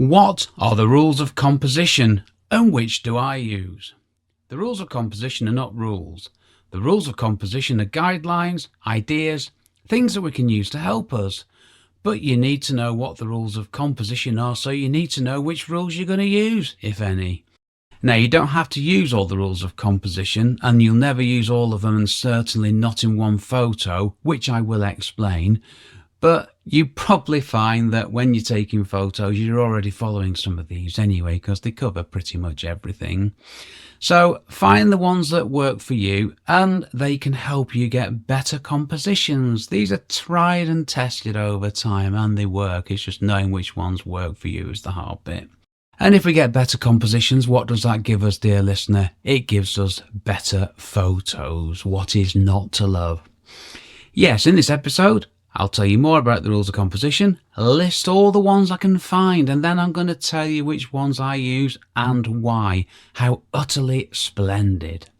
What are the rules of composition and which do I use? The rules of composition are not rules. The rules of composition are guidelines, ideas, things that we can use to help us. But you need to know what the rules of composition are, so you need to know which rules you're going to use, if any. Now, you don't have to use all the rules of composition, and you'll never use all of them, and certainly not in one photo, which I will explain. But you probably find that when you're taking photos, you're already following some of these anyway, because they cover pretty much everything. So find the ones that work for you, and they can help you get better compositions. These are tried and tested over time, and they work. It's just knowing which ones work for you is the hard bit. And if we get better compositions, what does that give us, dear listener? It gives us better photos. What is not to love? Yes, in this episode, I'll tell you more about the rules of composition, list all the ones I can find, and then I'm going to tell you which ones I use and why. How utterly splendid.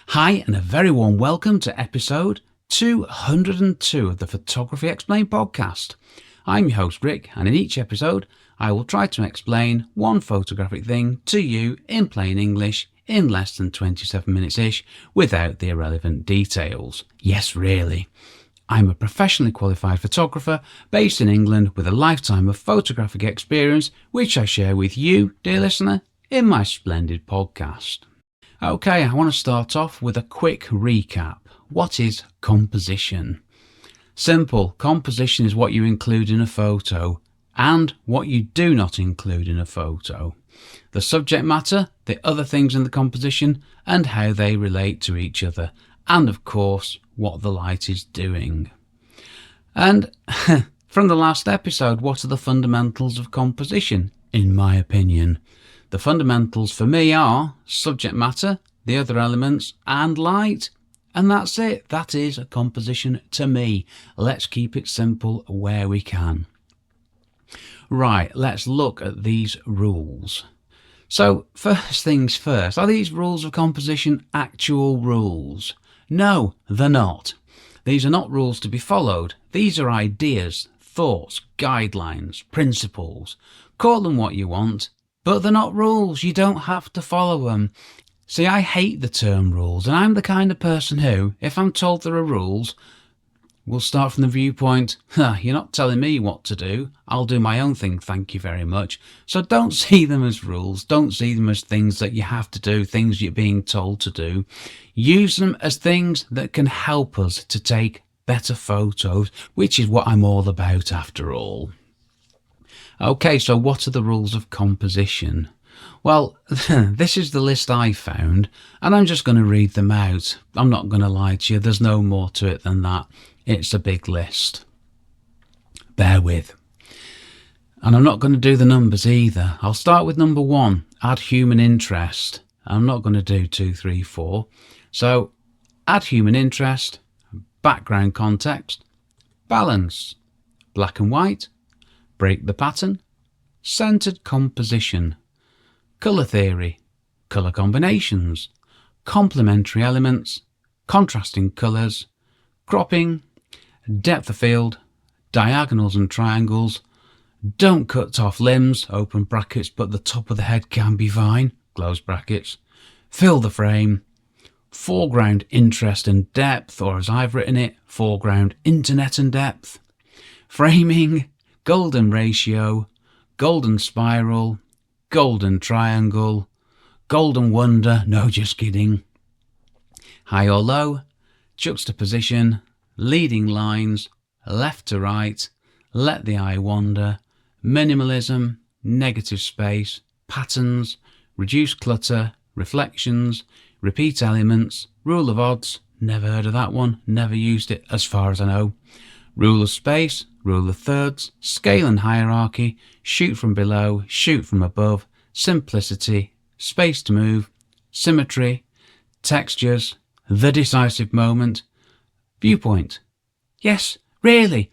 Hi, and a very warm welcome to episode 202 of the Photography Explained podcast. I'm your host Rick, and in each episode I will try to explain one photographic thing to you in plain English in less than 27 minutes-ish without the irrelevant details. Yes, really. I'm a professionally qualified photographer based in England with a lifetime of photographic experience which I share with you, dear listener, in my splendid podcast. Okay, I want to start off with a quick recap. What is composition? Simple. Composition is what you include in a photo and what you do not include in a photo. The subject matter, the other things in the composition, and how they relate to each other. And of course, what the light is doing. And from the last episode, what are the fundamentals of composition, in my opinion? The fundamentals for me are subject matter, the other elements, and light. And that's it. That is a composition to me. Let's keep it simple where we can. Right, let's look at these rules. So, first things first, are these rules of composition actual rules? No, they're not. These are not rules to be followed. These are ideas, thoughts, guidelines, principles. Call them what you want, but they're not rules. You don't have to follow them. See, I hate the term rules, and I'm the kind of person who, if I'm told there are rules, will start from the viewpoint, you're not telling me what to do. I'll do my own thing, thank you very much. So don't see them as rules. Don't see them as things that you have to do, things you're being told to do. Use them as things that can help us to take better photos, which is what I'm all about after all. Okay, so what are the rules of composition? Well, this is the list I found, and I'm just going to read them out. I'm not going to lie to you, there's no more to it than that. It's a big list. Bear with. And I'm not going to do the numbers either. I'll start with number 1, add human interest. I'm not going to do 2, 3, 4. So, add human interest, background context, balance, black and white, break the pattern, centered composition, color theory, color combinations, complementary elements, contrasting colors, cropping, depth of field, diagonals and triangles, don't cut off limbs, open brackets, but the top of the head can be fine, close brackets, fill the frame, foreground interest and depth, or as I've written it, foreground internet and depth, framing, golden ratio, golden spiral, golden triangle, golden wonder, no just kidding, high or low, juxtaposition, leading lines, left to right, let the eye wander, minimalism, negative space, patterns, reduce clutter, reflections, repeat elements, rule of odds, never heard of that one, never used it as far as I know, rule of space, rule of thirds, scale and hierarchy, shoot from below, shoot from above, simplicity, space to move, symmetry, textures, the decisive moment, viewpoint. Yes, really.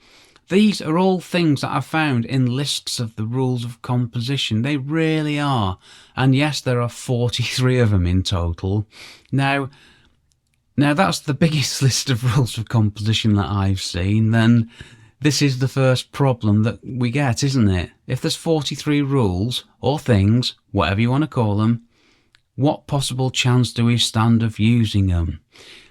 These are all things that I've found in lists of the rules of composition. They really are. And yes, there are 43 of them in total. Now that's the biggest list of rules of composition that I've seen. Then This is the first problem that we get, isn't it? If there's 43 rules or things, whatever you want to call them, what possible chance do we stand of using them?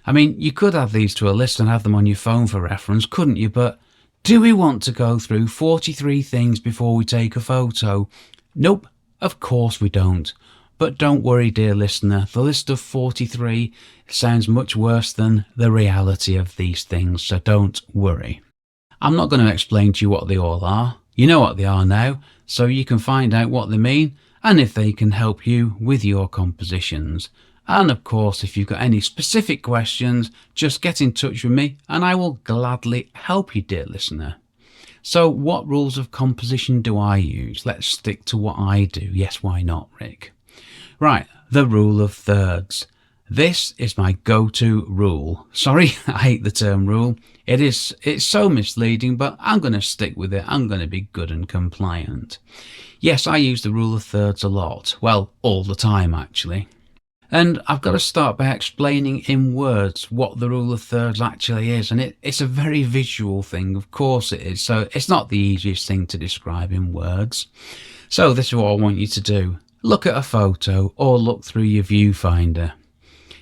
I mean, you could add these to a list and have them on your phone for reference, couldn't you? But do we want to go through 43 things before we take a photo? Nope, of course we don't. But don't worry, dear listener, the list of 43 sounds much worse than the reality of these things, so don't worry. I'm not going to explain to you what they all are. You know what they are now, so you can find out what they mean and if they can help you with your compositions. And of course, if you've got any specific questions, just get in touch with me and I will gladly help you, dear listener. So what rules of composition do I use? Let's stick to what I do. Yes, why not, Rick? Right, the rule of thirds. This is my go-to rule. Sorry, I hate the term rule. It's so misleading, but I'm going to stick with it. I'm going to be good and compliant. Yes, I use the rule of thirds a lot. Well, all the time, actually. And I've got to start by explaining in words what the rule of thirds actually is. And it's a very visual thing, of course it is. So it's not the easiest thing to describe in words. So this is what I want you to do. Look at a photo or look through your viewfinder.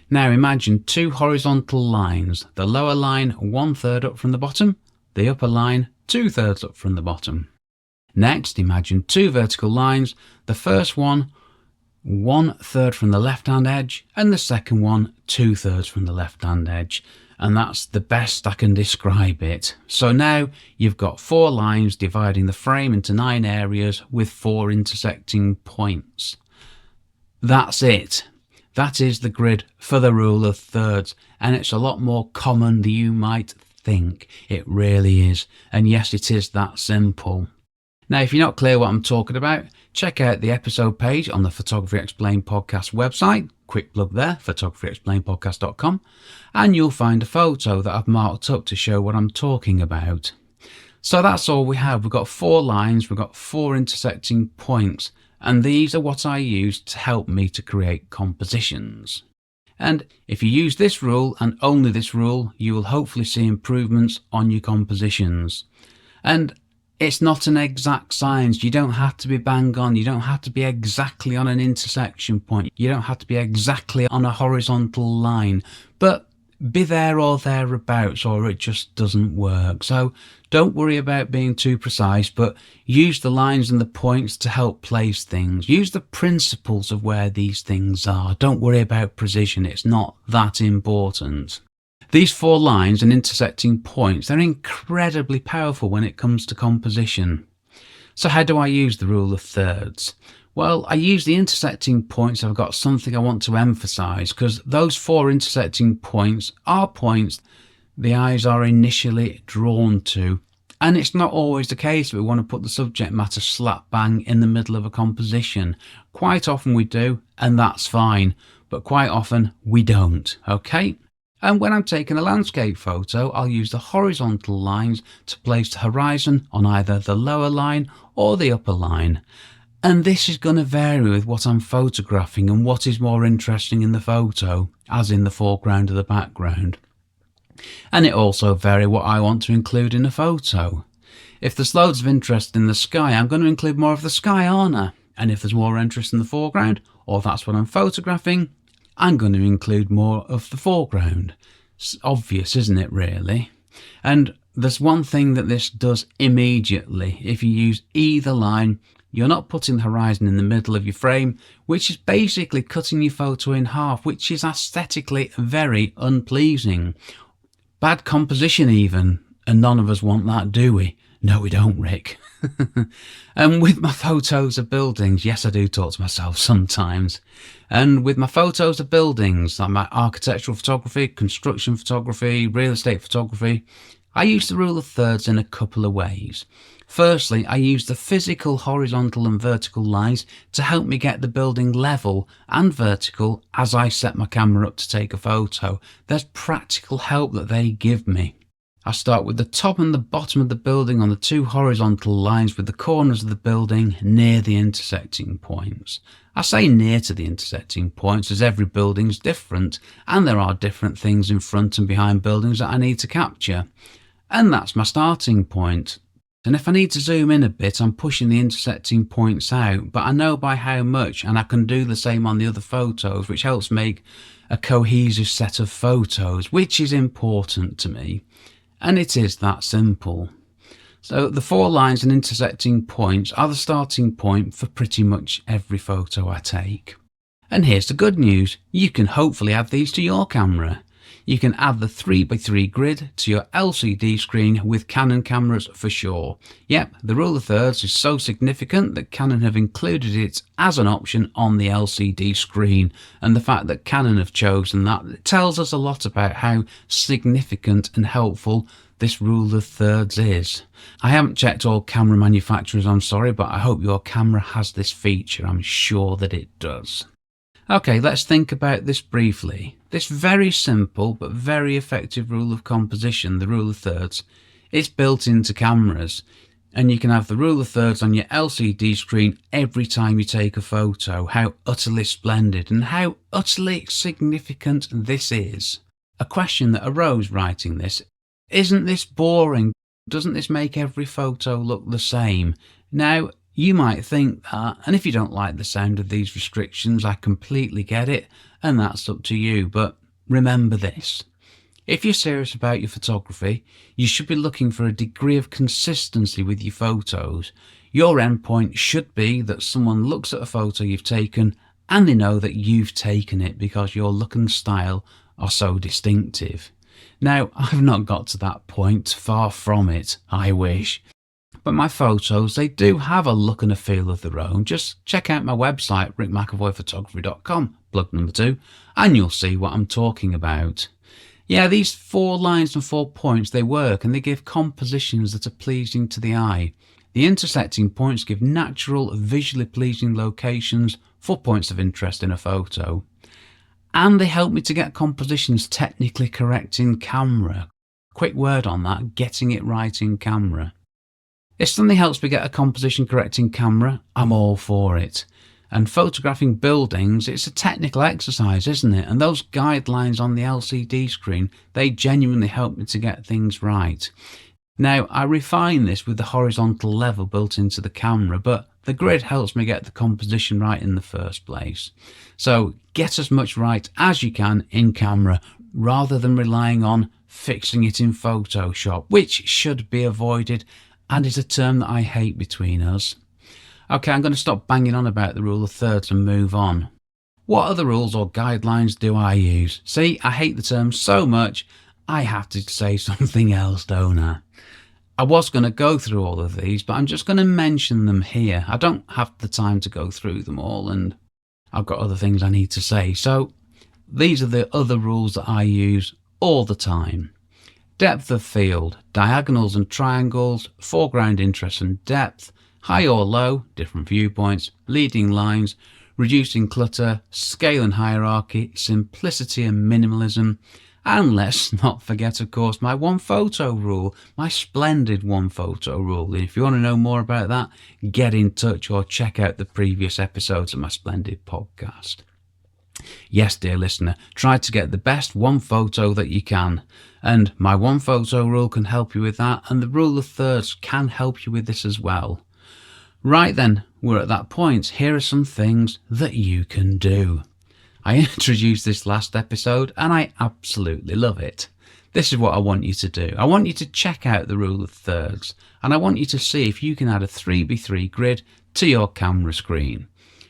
Now imagine two horizontal lines, the lower line 1/3 up from the bottom, the upper line 2/3 up from the bottom. Next, imagine two vertical lines, the first one 1/3 from the left hand edge and the second one 2/3 from the left hand edge. And that's the best I can describe it. So now you've got 4 lines dividing the frame into 9 areas with 4 intersecting points. That's it. That is the grid for the rule of thirds, and it's a lot more common than you might think. It really is. And yes, it is that simple. Now, if you're not clear what I'm talking about, check out the episode page on the Photography Explained podcast website. Quick plug there, photographyexplainedpodcast.com, and you'll find a photo that I've marked up to show what I'm talking about. So that's all we have. We've got 4 lines, we've got 4 intersecting points, and these are what I use to help me to create compositions. And if you use this rule and only this rule, you will hopefully see improvements on your compositions. And it's not an exact science. You don't have to be bang on. You don't have to be exactly on an intersection point. You don't have to be exactly on a horizontal line. But be there or thereabouts, or it just doesn't work. So don't worry about being too precise, but use the lines and the points to help place things. Use the principles of where these things are. Don't worry about precision. It's not that important. These 4 lines and intersecting points, they're incredibly powerful when it comes to composition. So how do I use the rule of thirds? Well, I use the intersecting points if I've got something I want to emphasize, because those 4 intersecting points are points the eyes are initially drawn to. And it's not always the case that we want to put the subject matter slap bang in the middle of a composition. Quite often we do, and that's fine, but quite often we don't, okay? And when I'm taking a landscape photo, I'll use the horizontal lines to place the horizon on either the lower line or the upper line. And this is going to vary with what I'm photographing and what is more interesting in the photo, as in the foreground or the background. And it also varies what I want to include in a photo. If there's loads of interest in the sky, I'm going to include more of the sky, aren't I? And if there's more interest in the foreground, or that's what I'm photographing, I'm going to include more of the foreground. It's obvious, isn't it, really? And there's one thing that this does immediately. If you use either line, you're not putting the horizon in the middle of your frame, which is basically cutting your photo in half, which is aesthetically very unpleasing. Bad composition even, and none of us want that, do we? No, we don't, Rick. And with my photos of buildings, yes, I do talk to myself sometimes. And with my photos of buildings, like my architectural photography, construction photography, real estate photography, I use the rule of thirds in a couple of ways. Firstly, I use the physical horizontal and vertical lines to help me get the building level and vertical as I set my camera up to take a photo. There's practical help that they give me. I start with the top and the bottom of the building on the 2 horizontal lines with the corners of the building near the intersecting points. I say near to the intersecting points as every building's different and there are different things in front and behind buildings that I need to capture. And that's my starting point. And if I need to zoom in a bit, I'm pushing the intersecting points out, but I know by how much, and I can do the same on the other photos, which helps make a cohesive set of photos, which is important to me. And it is that simple. So the 4 lines and intersecting points are the starting point for pretty much every photo I take. And here's the good news, you can hopefully add these to your camera. You can add the 3x3 grid to your LCD screen with Canon cameras for sure. Yep, the rule of thirds is so significant that Canon have included it as an option on the LCD screen, and the fact that Canon have chosen that tells us a lot about how significant and helpful this rule of thirds is. I haven't checked all camera manufacturers, I'm sorry, but I hope your camera has this feature. I'm sure that it does. Okay, let's think about this briefly. This very simple but very effective rule of composition, the rule of thirds, is built into cameras, and you can have the rule of thirds on your LCD screen every time you take a photo. How utterly splendid and how utterly significant this is. A question that arose writing this: isn't this boring? Doesn't this make every photo look the same? Now, you might think that, and if you don't like the sound of these restrictions, I completely get it, and that's up to you. But remember this: if you're serious about your photography, you should be looking for a degree of consistency with your photos. Your endpoint should be that someone looks at a photo you've taken and they know that you've taken it because your look and style are so distinctive. Now, I've not got to that point, far from it, I wish. But my photos, they do have a look and a feel of their own. Just check out my website, rickmcavoyphotography.com, plug number 2, and you'll see what I'm talking about. Yeah, these 4 lines and 4 points, they work and they give compositions that are pleasing to the eye. The intersecting points give natural, visually pleasing locations for points of interest in a photo. And they help me to get compositions technically correct in camera. Quick word on that, getting it right in camera. If something helps me get a composition correct in camera, I'm all for it. And photographing buildings, it's a technical exercise, isn't it? And those guidelines on the LCD screen, they genuinely help me to get things right. Now, I refine this with the horizontal level built into the camera, but the grid helps me get the composition right in the first place. So get as much right as you can in camera, rather than relying on fixing it in Photoshop, which should be avoided and is a term that I hate between us. Okay, I'm going to stop banging on about the rule of thirds and move on. What other rules or guidelines do I use? See, I hate the term so much, I have to say something else, don't I? I was going to go through all of these, but I'm just going to mention them here. I don't have the time to go through them all, and I've got other things I need to say. So these are the other rules that I use all the time. Depth of field, diagonals and triangles, foreground interest and depth, high or low, different viewpoints, leading lines, reducing clutter, scale and hierarchy, simplicity and minimalism, and let's not forget, of course, my one photo rule, my splendid one photo rule. And if you want to know more about that, get in touch or check out the previous episodes of my splendid podcast. Yes, dear listener, try to get the best one photo that you can. And my one photo rule can help you with that, and the rule of thirds can help you with this as well. Right then, we're at that point. Here are some things that you can do. I introduced this last episode and I absolutely love it. This is what I want you to do. I want you to check out the rule of thirds, and I want you to see if you can add a 3x3 grid to your camera screen.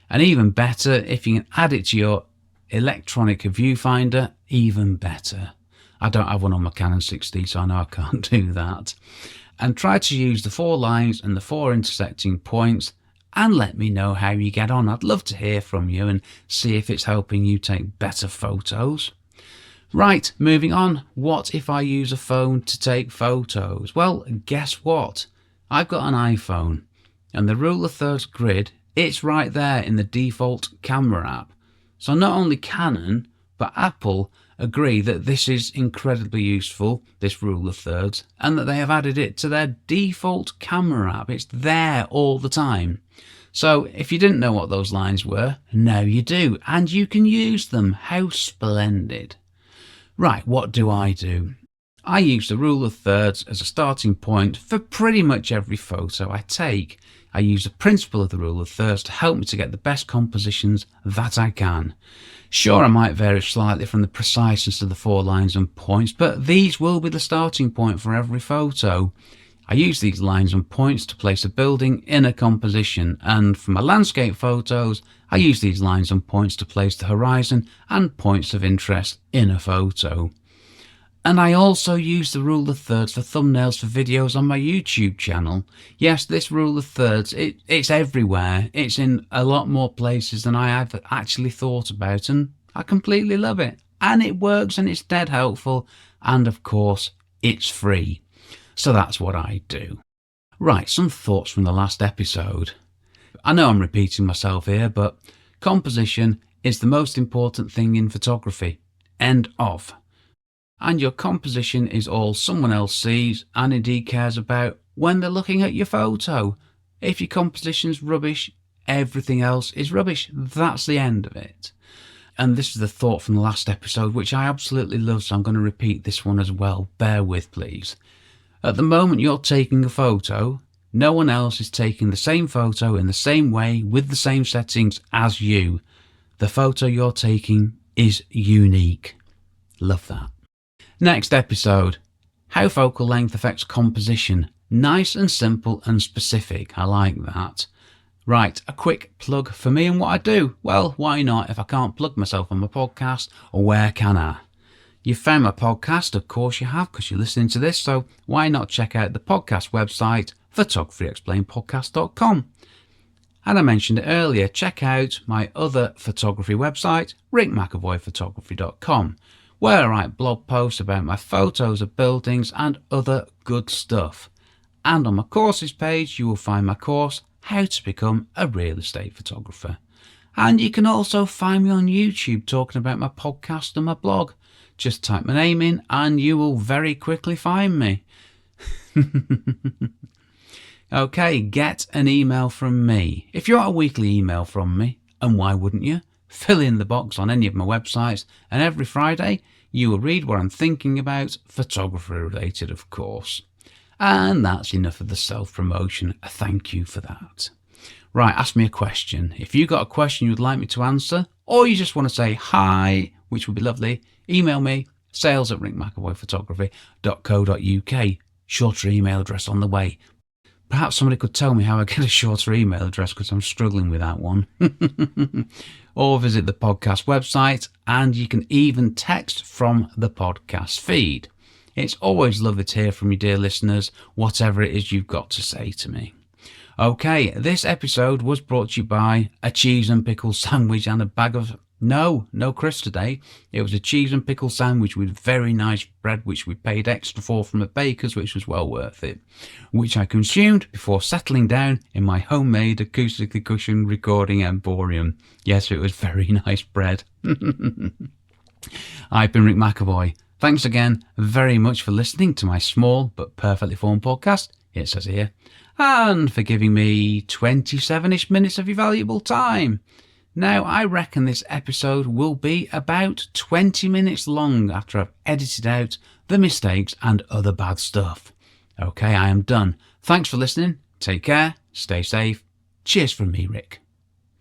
And even better, if you can add it to your electronic viewfinder, even better. I don't have one on my Canon 6D, so I know I can't do that. And try to use the 4 lines and the 4 intersecting points, and let me know how you get on. I'd love to hear from you and see if it's helping you take better photos. Right, moving on. What if I use a phone to take photos? Well, guess what? I've got an iPhone, and the rule of thirds grid, it's right there in the default camera app. So not only Canon, but Apple agree that this is incredibly useful, this rule of thirds, and that they have added it to their default camera app. It's there all the time. So if you didn't know what those lines were, now you do, and you can use them. How splendid. Right, what do? I use the rule of thirds as a starting point for pretty much every photo I take. I use the principle of the rule of thirds to help me to get the best compositions that I can. Sure, I might vary slightly from the preciseness of the 4 lines and points, but these will be the starting point for every photo. I use these lines and points to place a building in a composition, and for my landscape photos, I use these lines and points to place the horizon and points of interest in a photo. And I also use the rule of thirds for thumbnails for videos on my YouTube channel. Yes, this rule of thirds, it's everywhere. It's in a lot more places than I have actually thought about, and I completely love it. And it works, and it's dead helpful, and of course, it's free. So that's what I do. Right, some thoughts from the last episode. I know I'm repeating myself here, but composition is the most important thing in photography. End of. And your composition is all someone else sees and indeed cares about when they're looking at your photo. If your composition's rubbish, everything else is rubbish. That's the end of it. And this is the thought from the last episode, which I absolutely love, so I'm going to repeat this one as well. Bear with, please. At the moment you're taking a photo, no one else is taking the same photo in the same way with the same settings as you. The photo you're taking is unique. Love that. Next episode, how focal length affects composition. Nice and simple and specific. I like that. Right, a quick plug for me and what I do. Well, why not? If I can't plug myself on my podcast, or where can I? You've found my podcast, of course you have, because you're listening to this, so why not check out the podcast website, photographyexplainedpodcast.com. And I mentioned it earlier, check out my other photography website, McEvoyphotography.com, where I write blog posts about my photos of buildings and other good stuff. And on my courses page, you will find my course, How to Become a Real Estate Photographer. And you can also find me on YouTube talking about my podcast and my blog. Just type my name in and you will very quickly find me. Okay, get an email from me. If you want a weekly email from me, and why wouldn't you? Fill in the box on any of my websites, and every Friday you will read what I'm thinking about, photography related of course. And that's enough of the self-promotion. Thank you for that. Right, ask me a question. If you got a question you'd like me to answer, or you just want to say hi, which would be lovely, email me, sales@rickmcavoyphotography.co.uk. Shorter email address on the way. Perhaps somebody could tell me how I get a shorter email address, because I'm struggling with that one. Or visit the podcast website, and you can even text from the podcast feed. It's always lovely to hear from you, dear listeners, whatever it is you've got to say to me. Okay, this episode was brought to you by a cheese and pickle sandwich and a bag of... No crisps today. It was a cheese and pickle sandwich with very nice bread, which we paid extra for from a baker's, which was well worth it, which I consumed before settling down in my homemade acoustically cushioned recording emporium. Yes, it was very nice bread. I've been Rick McEvoy. Thanks again very much for listening to my small but perfectly formed podcast, it says here, and for giving me 27-ish minutes of your valuable time. Now, I reckon this episode will be about 20 minutes long after I've edited out the mistakes and other bad stuff. Okay, I am done. Thanks for listening. Take care. Stay safe. Cheers from me, Rick.